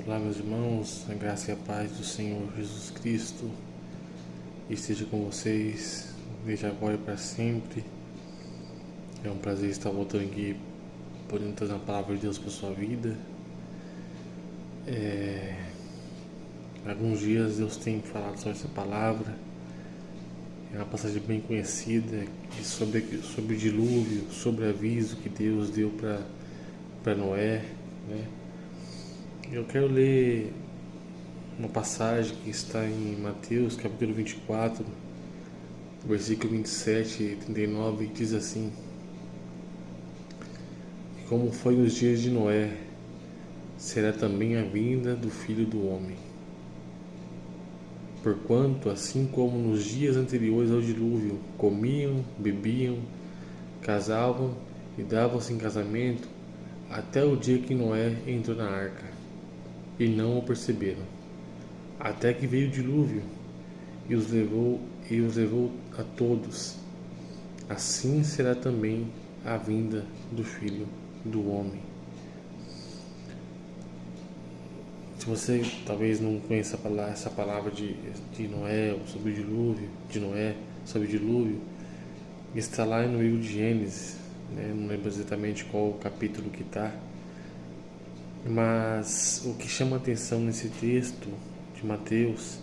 Olá, meus irmãos, a graça e a paz do Senhor Jesus Cristo esteja com vocês, desde agora e para sempre. É um prazer estar voltando aqui, podendo trazer uma palavra de Deus para sua vida. Há alguns dias Deus tem falado sobre essa palavra. É uma passagem bem conhecida sobre o dilúvio, sobre o aviso que Deus deu para Noé, né? Eu quero ler uma passagem que está em Mateus, capítulo 24, versículo 27 e 39, que diz assim: Como foi nos dias de Noé, será também a vinda do Filho do Homem. Porquanto, assim como nos dias anteriores ao dilúvio, comiam, bebiam, casavam e davam-se em casamento, até o dia que Noé entrou na arca, e não o perceberam, até que veio o dilúvio e os levou a todos. Assim será também a vinda do Filho do Homem. Se você talvez não conheça essa palavra de Noé, sobre o dilúvio, de Noé, sobre o dilúvio, está lá no livro de Gênesis, né? Não lembro exatamente qual o capítulo que está, mas o que chama a atenção nesse texto de Mateus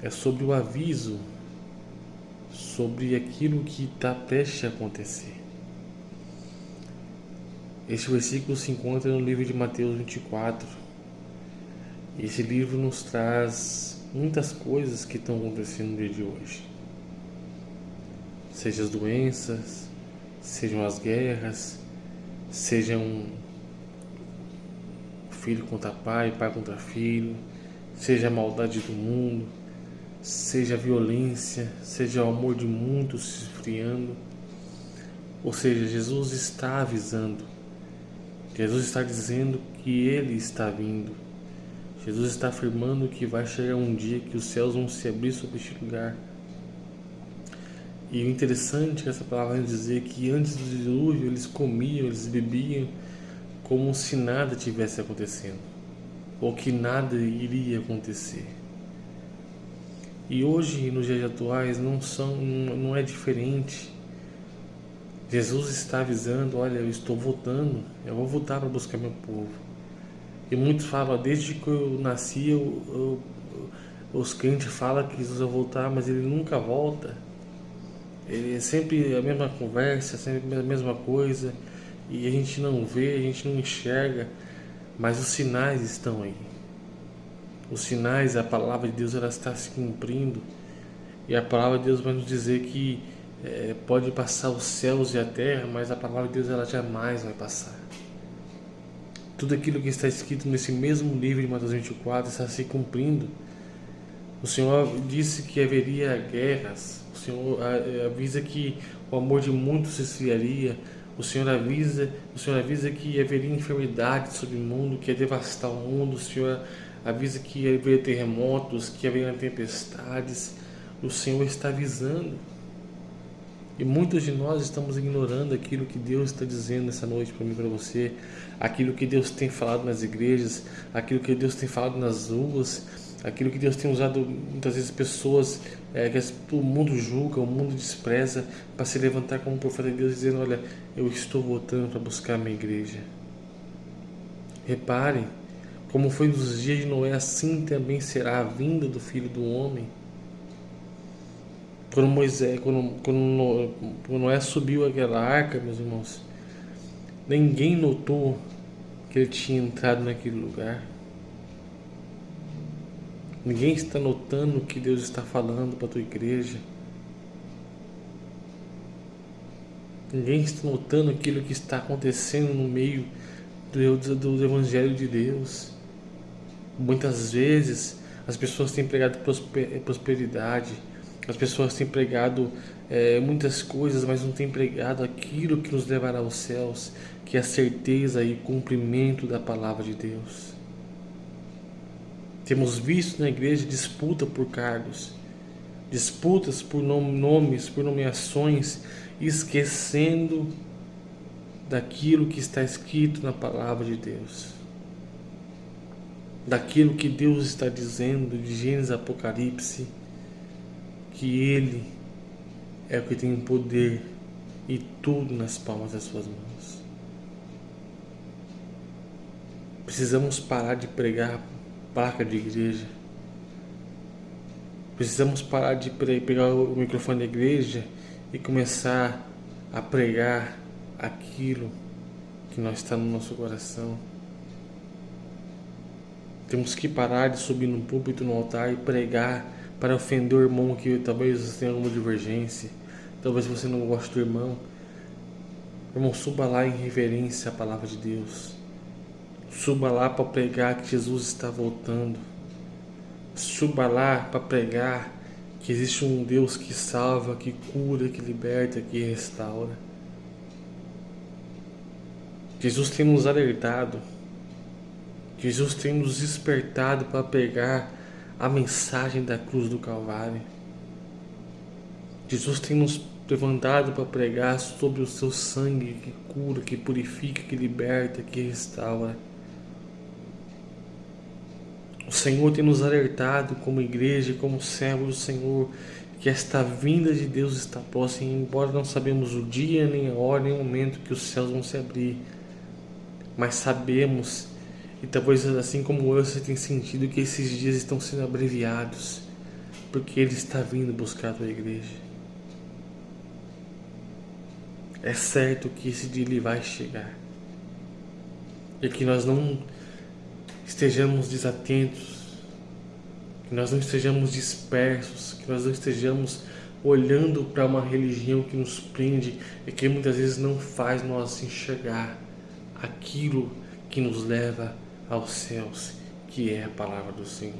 é sobre o aviso, sobre aquilo que está prestes a acontecer. Este versículo se encontra no livro de Mateus 24. Esse livro nos traz muitas coisas que estão acontecendo no dia de hoje. Sejam as doenças, sejam as guerras, sejam filho contra pai, pai contra filho, seja a maldade do mundo, seja a violência, seja o amor de muitos se esfriando. Ou seja, Jesus está avisando, Jesus está dizendo que Ele está vindo, Jesus está afirmando que vai chegar um dia que os céus vão se abrir sobre este lugar. E o interessante é que essa palavra vai dizer que antes do dilúvio eles comiam, eles bebiam, como se nada tivesse acontecendo, ou que nada iria acontecer. E hoje, nos dias atuais, não é diferente. Jesus está avisando: olha, eu estou voltando, eu vou voltar para buscar meu povo. E muitos falam: desde que eu nasci, os crentes falam que Jesus vai voltar, mas ele nunca volta. Ele é sempre a mesma conversa, sempre a mesma coisa, e a gente não vê, a gente não enxerga, mas os sinais estão aí. Os sinais, a palavra de Deus, ela está se cumprindo, e a palavra de Deus vai nos dizer que pode passar os céus e a terra, mas a palavra de Deus, ela jamais vai passar. Tudo aquilo que está escrito nesse mesmo livro de Mateus 24 está se cumprindo. O Senhor disse que haveria guerras, o Senhor avisa que o amor de muitos se esfriaria, o Senhor avisa que haveria enfermidade sobre o mundo, que ia devastar o mundo, o Senhor avisa que haveria terremotos, que haveria tempestades. O Senhor está avisando. E muitos de nós estamos ignorando aquilo que Deus está dizendo essa noite para mim e para você, aquilo que Deus tem falado nas igrejas, aquilo que Deus tem falado nas ruas, aquilo que Deus tem usado muitas vezes pessoas que o mundo julga, o mundo despreza, para se levantar como profeta de Deus, dizendo: olha, eu estou voltando para buscar a minha igreja. Reparem, como foi nos dias de Noé, assim também será a vinda do Filho do Homem. Quando Noé subiu aquela arca, meus irmãos, ninguém notou que ele tinha entrado naquele lugar. Ninguém está notando o que Deus está falando para a tua igreja. Ninguém está notando aquilo que está acontecendo no meio do Evangelho de Deus. Muitas vezes as pessoas têm pregado prosperidade, as pessoas têm pregado muitas coisas, mas não têm pregado aquilo que nos levará aos céus, que é a certeza e cumprimento da palavra de Deus. Temos visto na igreja disputa por cargos, disputas por nomes, por nomeações, esquecendo daquilo que está escrito na palavra de Deus. daquilo que Deus está dizendo de Gênesis a Apocalipse, que Ele é o que tem o poder e tudo nas palmas das suas mãos. Precisamos parar de pregar placa de igreja. Precisamos parar de pegar o microfone da igreja e começar a pregar aquilo que não está no nosso coração. Temos que parar de subir no púlpito, no altar e pregar para ofender o irmão que talvez você tenha alguma divergência, talvez você não goste do irmão. Irmão, suba lá em reverência à palavra de Deus. Suba lá para pregar que Jesus está voltando. Suba lá para pregar que existe um Deus que salva, que cura, que liberta, que restaura. Jesus tem nos alertado. Jesus tem nos despertado para pregar a mensagem da cruz do Calvário. Jesus tem nos levantado para pregar sobre o seu sangue que cura, que purifica, que liberta, que restaura. O Senhor tem nos alertado como igreja, como servos do Senhor, que esta vinda de Deus está próxima, embora não sabemos o dia, nem a hora, nem o momento que os céus vão se abrir. Mas sabemos, e talvez assim como eu, você tenha sentido que esses dias estão sendo abreviados, porque Ele está vindo buscar a tua igreja. É certo que esse dia Ele vai chegar. E que nós não estejamos desatentos, que nós não estejamos dispersos, que nós não estejamos olhando para uma religião que nos prende e que muitas vezes não faz nós enxergar aquilo que nos leva aos céus, que é a palavra do Senhor.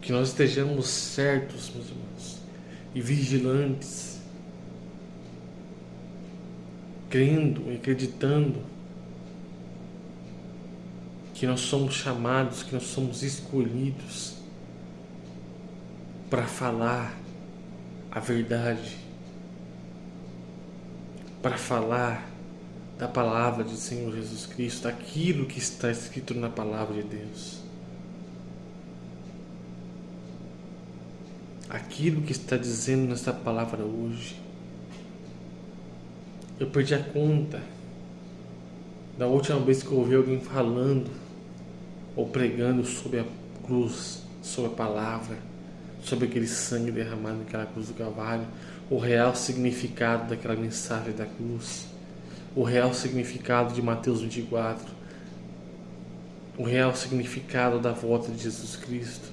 Que nós estejamos certos, meus irmãos, e vigilantes, crendo e acreditando que nós somos chamados, que nós somos escolhidos para falar a verdade, para falar da palavra do Senhor Jesus Cristo, daquilo que está escrito na palavra de Deus, aquilo que está dizendo nessa palavra hoje. Eu perdi a conta da última vez que eu ouvi alguém falando ou pregando sobre a cruz, sobre a palavra, sobre aquele sangue derramado naquela cruz do Calvário, o real significado daquela mensagem da cruz, o real significado de Mateus 24, o real significado da volta de Jesus Cristo.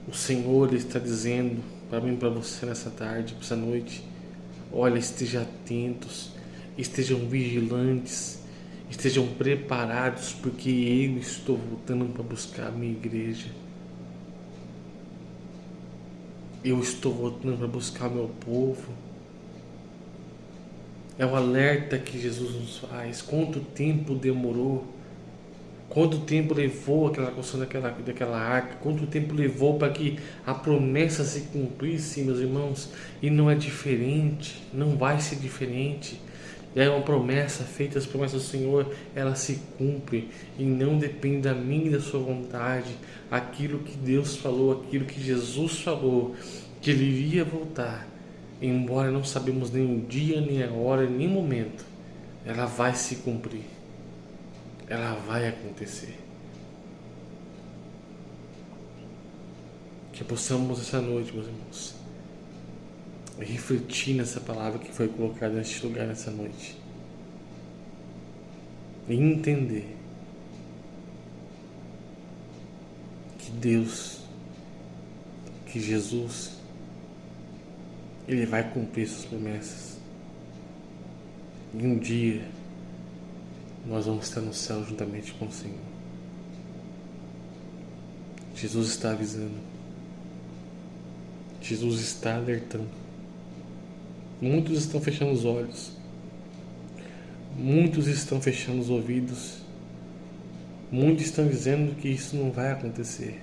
O Senhor está dizendo para mim e para você nessa tarde, nessa noite: olha, estejam atentos, estejam vigilantes, estejam preparados, porque eu estou voltando para buscar a minha igreja. Eu estou voltando para buscar o meu povo. É o alerta que Jesus nos faz. Quanto tempo demorou? Quanto tempo levou aquela construção daquela arca? Quanto tempo levou para que a promessa se cumprisse, meus irmãos? E não é diferente, não vai ser diferente. É uma promessa feita, as promessas do Senhor, ela se cumpre e não depende da minha e da sua vontade. Aquilo que Deus falou, aquilo que Jesus falou, que Ele iria voltar, embora não sabemos nem o dia, nem a hora, nem o momento, ela vai se cumprir, ela vai acontecer. Que possamos essa noite, meus irmãos, refletir nessa palavra que foi colocada neste lugar nessa noite e entender que Deus, que Jesus, Ele vai cumprir suas promessas e um dia nós vamos estar no céu juntamente com o Senhor. Jesus está avisando, Jesus está alertando. Muitos estão fechando os olhos, muitos estão fechando os ouvidos, muitos estão dizendo que isso não vai acontecer.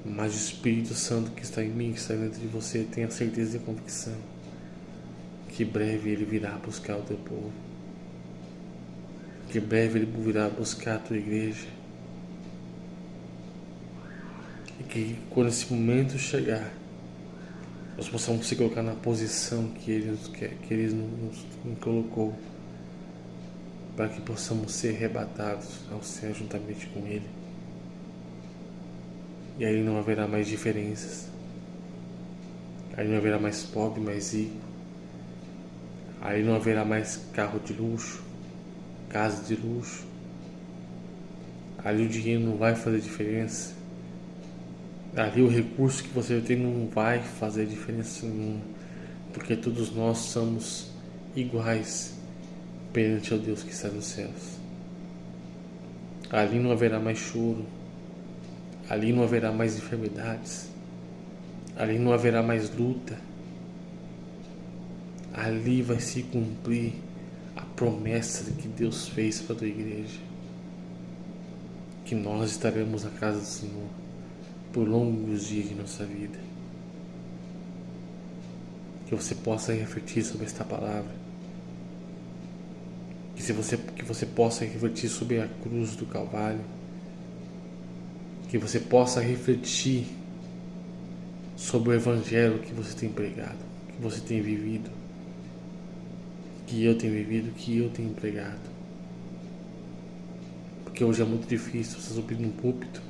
Mas o Espírito Santo que está em mim, que está dentro de você, tem a certeza e a convicção que breve Ele virá buscar o teu povo, que breve Ele virá buscar a tua igreja, e que quando esse momento chegar, nós possamos se colocar na posição que Ele nos colocou, para que possamos ser arrebatados ao céu juntamente com Ele. E aí não haverá mais diferenças, aí não haverá mais pobre, mais rico, aí não haverá mais carro de luxo, casa de luxo, ali o dinheiro não vai fazer diferença, ali o recurso que você tem não vai fazer diferença nenhuma, porque todos nós somos iguais perante ao Deus que está nos céus. Ali não haverá mais choro, ali não haverá mais enfermidades, ali não haverá mais luta, ali vai se cumprir a promessa que Deus fez para a tua igreja, que nós estaremos na casa do Senhor por longos dias de nossa vida. Que você possa refletir sobre esta palavra, que você possa refletir sobre a cruz do Calvário, que você possa refletir sobre o Evangelho que você tem pregado, que você tem vivido, que eu tenho vivido, que eu tenho pregado. Porque hoje é muito difícil você subir num púlpito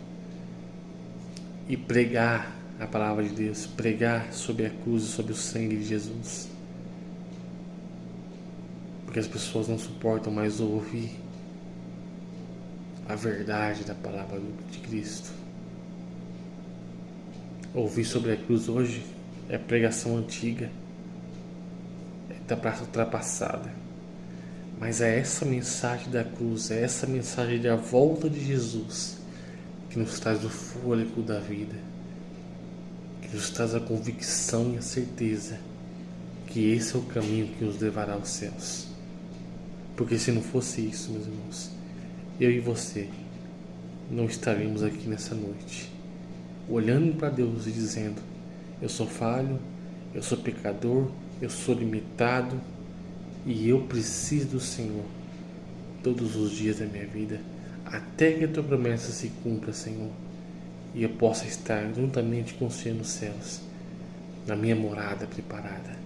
e pregar a palavra de Deus, pregar sobre a cruz e sobre o sangue de Jesus, porque as pessoas não suportam mais ouvir a verdade da palavra de Cristo. Ouvir sobre a cruz hoje é pregação antiga, está ultrapassada, mas é essa mensagem da cruz, é essa mensagem da volta de Jesus que nos traz o fôlego da vida, que nos traz a convicção e a certeza que esse é o caminho que nos levará aos céus. Porque se não fosse isso, meus irmãos, eu e você não estaremos aqui nessa noite olhando para Deus e dizendo: eu sou falho, eu sou pecador, eu sou limitado e eu preciso do Senhor todos os dias da minha vida, até que a tua promessa se cumpra, Senhor, e eu possa estar juntamente com o Senhor nos céus, na minha morada preparada.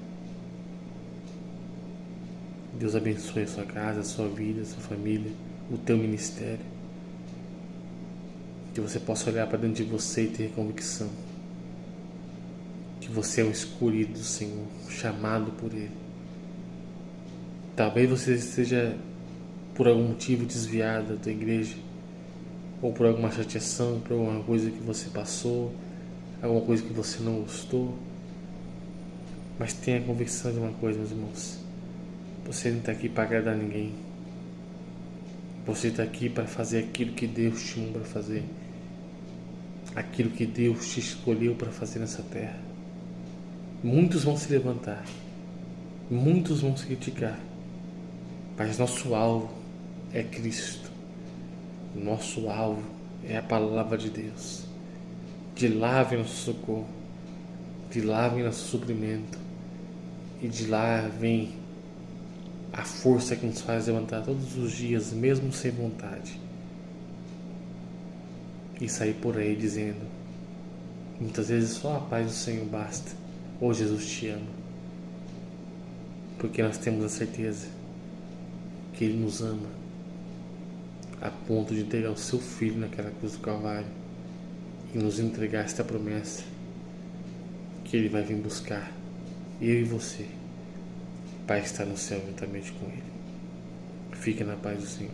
Deus abençoe a sua casa, a sua vida, a sua família, o teu ministério. Que você possa olhar para dentro de você e ter convicção que você é um escolhido do Senhor, chamado por Ele. Talvez você esteja por algum motivo desviado da tua igreja, ou por alguma chateação, por alguma coisa que você passou, alguma coisa que você não gostou. Mas tenha a convicção de uma coisa, meus irmãos: você não está aqui para agradar ninguém. Você está aqui para fazer aquilo que Deus te chamou para fazer, aquilo que Deus te escolheu para fazer nessa terra. Muitos vão se levantar, muitos vão se criticar, mas nosso alvo é Cristo. Nosso alvo é a palavra de Deus. De lá vem nosso socorro, de lá vem nosso suprimento, e de lá vem a força que nos faz levantar todos os dias, mesmo sem vontade, e sair por aí dizendo, muitas vezes, só a paz do Senhor basta, ou Jesus te ama, porque nós temos a certeza que Ele nos ama a ponto de entregar o seu Filho naquela cruz do Calvário e nos entregar esta promessa que Ele vai vir buscar eu e você para estar no céu juntamente com Ele. Fique na paz do Senhor.